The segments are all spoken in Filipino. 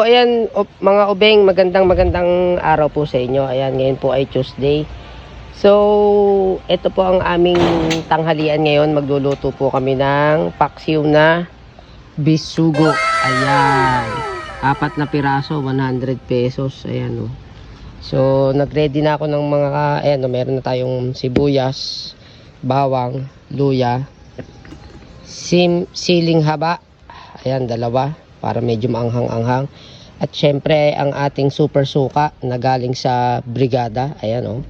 ayan, mga ubeng, magandang araw po sa inyo. Ayan, ngayon po ay Tuesday. So, ito po ang aming tanghalian ngayon. Magluluto po kami ng paksiw na bisugo. Ayan. 4 na piraso, 100 pesos. Ayan, oh. So, nag-ready na ako ng mga, ayan, oh, meron na tayong sibuyas, bawang, luya, siling haba. Ayan, 2 para medyo maanghang-anghang. At syempre, ang ating super suka na galing sa brigada. Ayan, oh.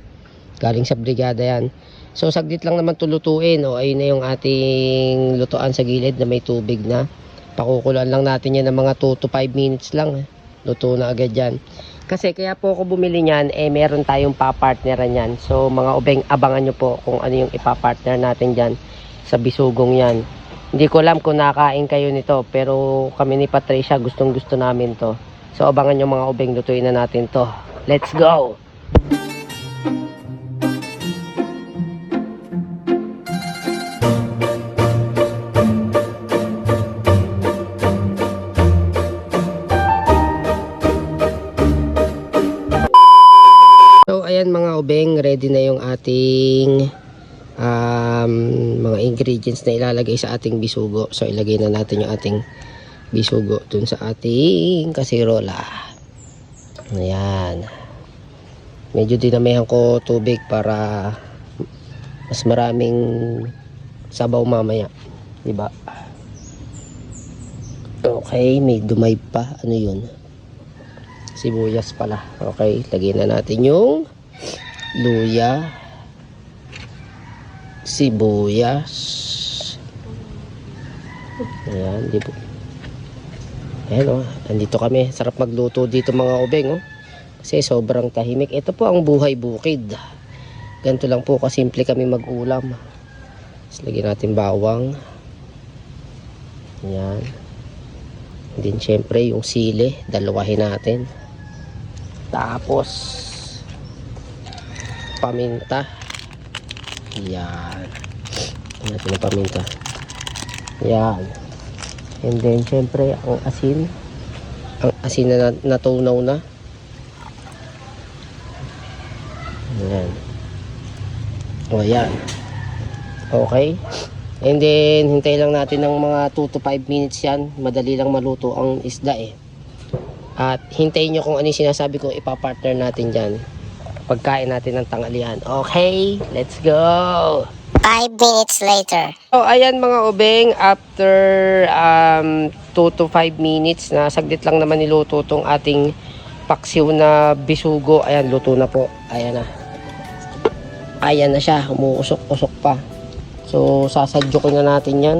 Galing sa brigada yan. So, saglit lang naman tulutuin. Oh. Ayun na yung ating lutuan sa gilid na may tubig na. Pakukulan lang natin yan ng mga 2 to 5 minutes lang. Luto na agad yan. Kasi kaya po ako bumili niyan, meron tayong papartneran yan. So, mga ubeng, abangan nyo po kung ano yung ipapartner natin dyan sa bisugong yan. Hindi ko alam kung nakain kayo nito, pero kami ni Patricia gustong gusto namin to. So abangan nyo mga ubeng, lutuin na natin to. Let's go! So ayan mga ubeng, ready na yung ating mga ingredients na ilalagay sa ating bisugo. So ilagay na natin yung ating bisugo dun sa ating kasirola. Ayan, medyo dinamihan ko tubig para mas maraming sabaw mamaya, diba? Okay, may dumay pa. Ano yun? Sibuyas pala. Okay, lagay na natin yung luya, sibuyas. Ayan, di po. Ayan, oh, andito kami. Sarap magluto dito mga ubeng, oh. Kasi sobrang tahimik. Ito po ang buhay bukid. Ganito lang po kasimple kami mag-ulam. Tapos lagyan natin bawang. Ayan. And then syempre yung sili, dalawahin natin. Tapos paminta. Yan. Natin ang paminta. Yan. And then, syempre, ang asin. Ang asin na natunaw na. Yan. O, yan. Okay. And then, hintay lang natin ng mga 2 to 5 minutes yan. Madali lang maluto ang isda eh. At hintayin nyo kung ano yung sinasabi ko, ipapartner natin dyan. Pagkain natin ng tanghalian. Okay, let's go! 5 minutes later. So, ayan mga ubeng, after 2 to 5 minutes na saglit lang naman niluto tong ating paksiw na bisugo. Ayan, luto na po. Ayan na. Ayan na siya, umuusok-usok pa. So, sasadyokin na natin yan.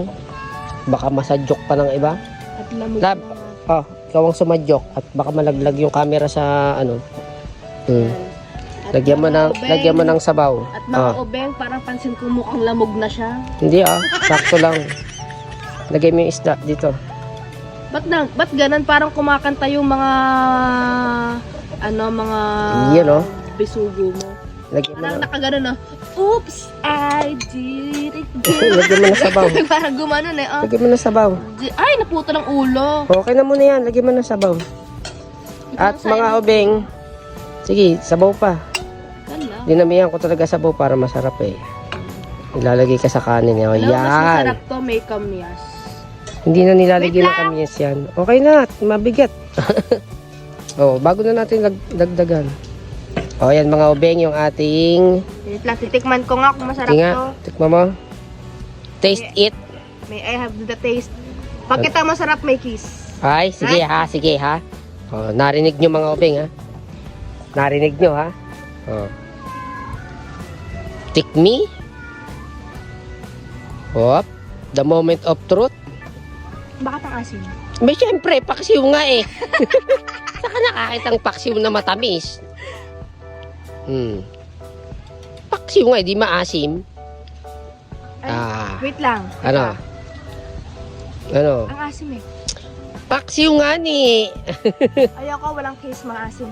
Baka masadyok pa ng iba. At lamig Lab, oh, ikaw ang sumadyok at baka malaglag yung camera sa ano. Lagyan mo ng sabaw. At mga ubeng, parang pansin ko mukhang lamog na siya. Hindi sakto lang. Lagay mo yung isda dito. Ba't ganun? Parang kumakanta yung mga Yan, oh. bisugo mo. Lagyan mo Parang na. nakaganon na, oops, I did it again. Lagyan mo na sabaw. Parang gumanon eh. Lagyan mo na sabaw. Ay, naputo ng ulo. Okay na muna yan. Lagyan mo na sabaw. At mga ubeng, sige, sabaw pa. Dinamihan ko talaga sabaw para masarap eh. Ilalagay ka sa kanin. Oh, Mas yan. masarap to, may kamyas. Hindi na nilalagay ng kamyas yan. Okay na, mabigat. Oh, bago na natin dagdagan. Oh, yan mga ubeng, yung ating... Titikman ko nga kung masarap Tinga, to. tikma mo. Taste it. May I have the taste. Pagkita masarap, may kiss. Ay, sige ha, sige ha. Oh, narinig nyo mga ubeng ha. Narinig nyo ha. Oh. Tikmi. Hop. The moment of truth. Baka pang asin. May syempre, paksiw nga eh. Saka nakakitang paksiw na matamis. Paksiw nga eh, di maasim. Ay, wait lang. Ano? Ano? Ang asim eh. Paksiw nga ni. Ayoko, walang case maasim.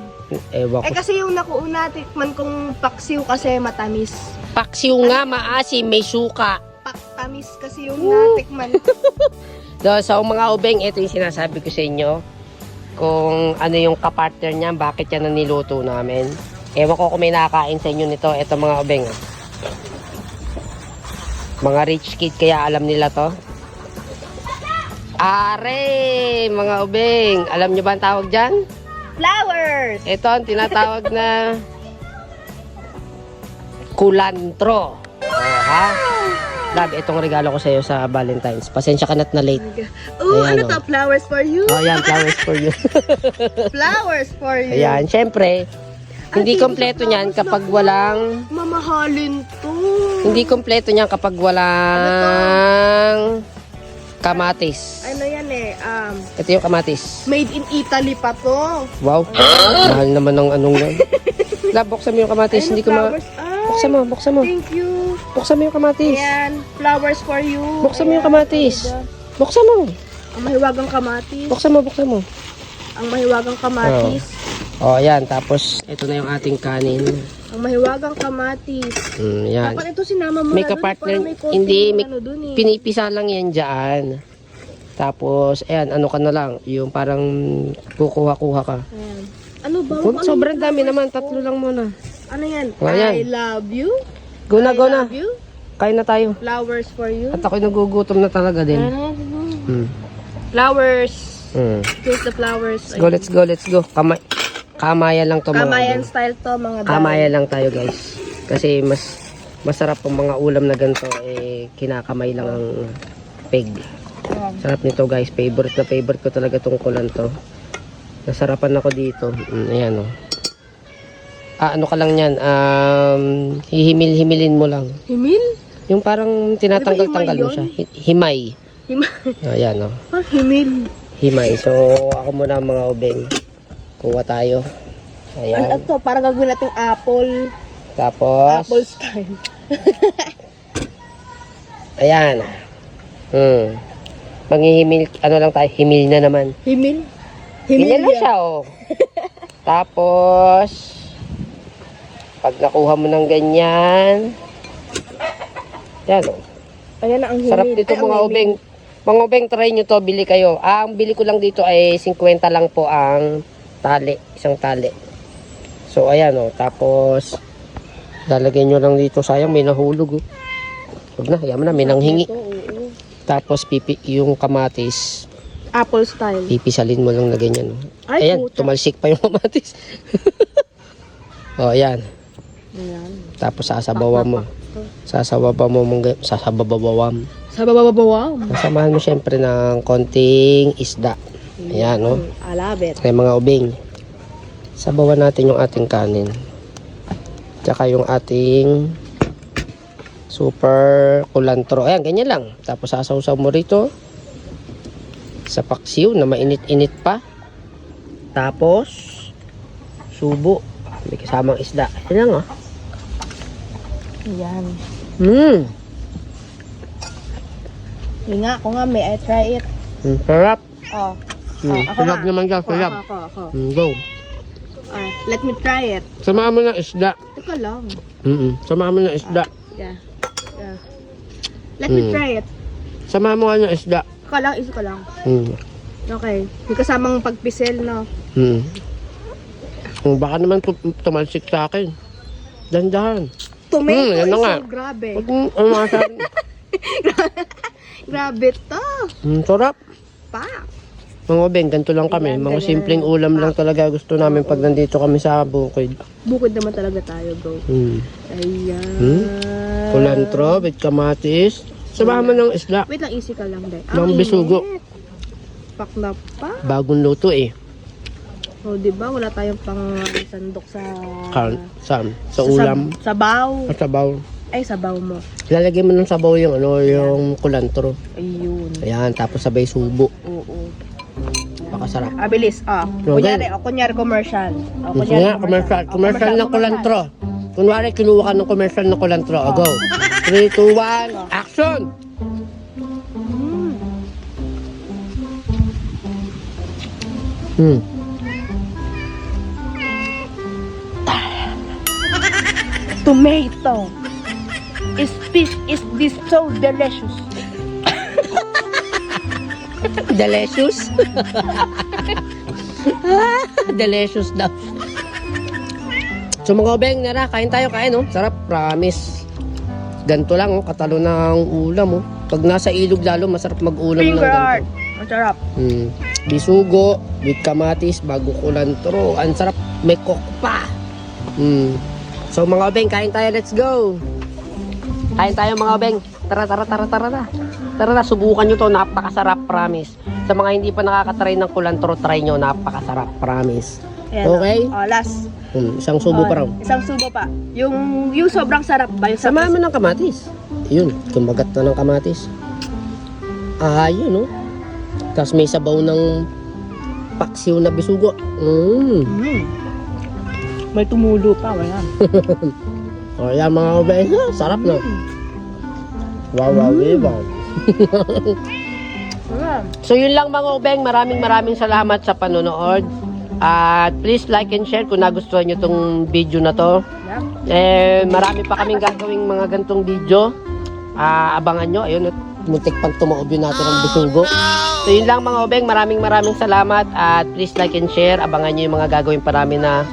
Ewan ko. Kasi yung nakuuna tikman kong paksiw kasi matamis. Paksiw nga, maasim, may suka. Paktamis kasi yung natikman. So mga ubeng, ito yung sinasabi ko sa inyo. kung ano yung kapartner niya, bakit yan ang niluto namin. Ewan ko kung may nakakain sa inyo nito. Ito mga ubeng. Mga rich kid kaya alam nila to. Are, mga ubeng. Alam nyo ba ang tawag dyan? Flowers! Ito ang tinatawag na kulantro. Ha? Love, itong regalo ko sa iyo sa Valentine's. Pasensya ka na't na late. Oh, Ayan, ano to? Flowers for you? Oh, yan, flowers for you. Flowers for you. Ayan, syempre, hindi kompleto niyan kapag walang Mamahalin to. hindi kompleto niyan kapag walang kamatis. Ano yan eh, Ito yung kamatis. made in Italy pa to. Wow. Mahal naman ng anong yan. Love, buksan mo yung kamatis. Hindi ko ma... flowers. Ay, Buksan mo. thank you. Buksan mo yung kamatis. Ayan, flowers for you. Buksan mo yung Ayan, kamatis. diba? Buksan mo. Ang mahiwagang kamatis. Buksan mo. Ang mahiwagang kamatis. Oh, ayan. Tapos, ito na yung ating kanin. Ang mahiwagang kamatis. Yan. Dapat ito sinama mo May na dun, kapartner, para may konting hindi, may ano dun eh. pinipisa lang yan dyan. Tapos, ayan, ano ka na lang, yung parang kukuha-kuha ka. Ayan. Ano ba? Huwag, Ano sobrang yung dami flowers naman, ko? tatlo lang muna. Ano yan? Oh, ayan. I love you. Go na. I love you. Kain na tayo. Flowers for you. At ako'y nagugutom na talaga din. Hmm. Flowers. Hmm. Here's the flowers. Let's go. Kamayan lang to mga Kamayan udol. style to mga dad. Kamayan lang tayo guys. Kasi masarap ang mga ulam na ganito kinakamay lang ang peg. Ayan. Sarap nito guys. Favorite ko talaga tong kulanto. Nasarapan ako dito. Ayan o. Ano ka lang yan. Hihimil-himilin mo lang. Himil? Yung parang tinatanggal-tanggal mo Di ba siya. Himay. Himil? Ayan o. Himil. Himay. So ako muna mga ubeng. Kuha tayo. Ano Ayan. to? Para gagawin natin apple. Tapos. Apple style. Ayan. Manghihimil. Ano lang tayo. Himil na naman. Himil? Himil na siya oh. Tapos. Pag nakuha mo ng ganyan. Yan oh. Ayan na ang himil. Sarap dito Ay, ang mga himil. ubeng. Mga ubeng, try nyo to. Bili kayo. Ang bili ko lang dito ay 50 lang po ang tali. Isang tali. So ayan oh. Tapos. Lalagyan nyo lang dito. Sayang may nahulog oh. Huwag na. Yaman na. May nanghingi. Ito, oo. Tapos yung kamatis. Apple style. Pipisalin mo lang na ganyan. Oh. Ay, Ayan. puta. Tumalsik pa yung kamatis. Oh, ayan. Ayan. Tapos sasabawan mo. Sasabawan. Sababababaw. Samahan mo syempre ng konting isda. Ayan, no? I love it. Kaya mga ubing. Sabawan natin yung ating kanin. Tsaka yung ating super kulantro. Ayan, ganyan lang. Tapos sasawsaw mo rito sa paksiw na mainit-init pa. Tapos subo. May kasamang isda. Ayan lang, oh. Ayan. Yung nga, ako nga may I try it. Sarap. Oh. Ako Sarap nga. naman dyan, sarap. Ako. Go. Let me try it. Samahan mo ng isda. Teka lang. Samahan mo ng isda. Yeah. Let me try it. Samahan mo nga ng isda. Isa ka lang. Mm. Okay. May kasamang pagpisil, no? Baka naman tumalsik sa akin. Dandahan. Tomato yan is na nga. so grabe. Huwag mo masabi. Grabe to. Sarap. Pa. Mga ubeng, ganito lang kami. Ayan, Mga ganyan. simpleng ulam lang talaga gusto namin pag nandito kami sa bukid. Bukod naman talaga tayo, bro. Ayan. Kulantro, with kamatis. Samahan mo ng isda. Wait lang, easy ka lang, day. Ng bisugo. Pak na pa. Bagong luto eh. O, di ba? Wala tayong pang sandok sa... Sa ulam. Sabaw. At sabaw. Ay, sabaw mo. Lalagyan mo ng sabaw yung yung kulantro. Ayun. Ayan, tapos sabay subo. Oo. Pakasarap. Bilis. Okay. Kunyari commercial. Gusto nga, commercial ng kulantro. Kunwari, kinuha ka ng commercial ng kulantro. O, go. 3, 2, 1, action! Tomato. Is this so delicious? Delicious. Delicious daw. So mga obeng, nara, kain tayo, kain, oh. Sarap, promise. Ganto lang, oh, katalo ng ulam, oh. Pag nasa ilog lalo, masarap mag-ulam ng Finger ganito. art. Masarap. Bisugo, with kamatis, bago kulantro. Ang sarap, may coke pa. So mga obeng, kain tayo, let's go. Kain tayo mga obeng. Tara na. Tara na, subukan nyo to, napakasarap, promise. Sa mga hindi pa nakakatry ng kulantro, try nyo, napakasarap, promise. Ayan, Okay? Oh, last. Isang subo pa raw. Isang subo pa. Yung sobrang sarap ba? Yung Sama mo ng kamatis. Yun, kumagat na ng kamatis. Yun, oh. Tapos may sabaw ng paksiw na bisugo. May tumulo pa, wala. O yan mga obeng, sarap no. Wow. So yun lang mga obeng, maraming salamat sa panonood. At please like and share kung nagustuhan nyo tong video na to. Marami pa kaming gagawing mga gantong video. Abangan nyo, ayun, muntik pang tumaob yun natin ang bisugo. So yun lang mga obeng, maraming salamat. At please like and share, abangan nyo yung mga gagawin pa namin na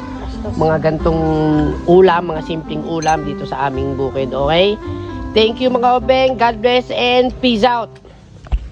mga gantong ulam, mga simpleng ulam dito sa aming bukid, okay? Thank you mga obeng, God bless and peace out!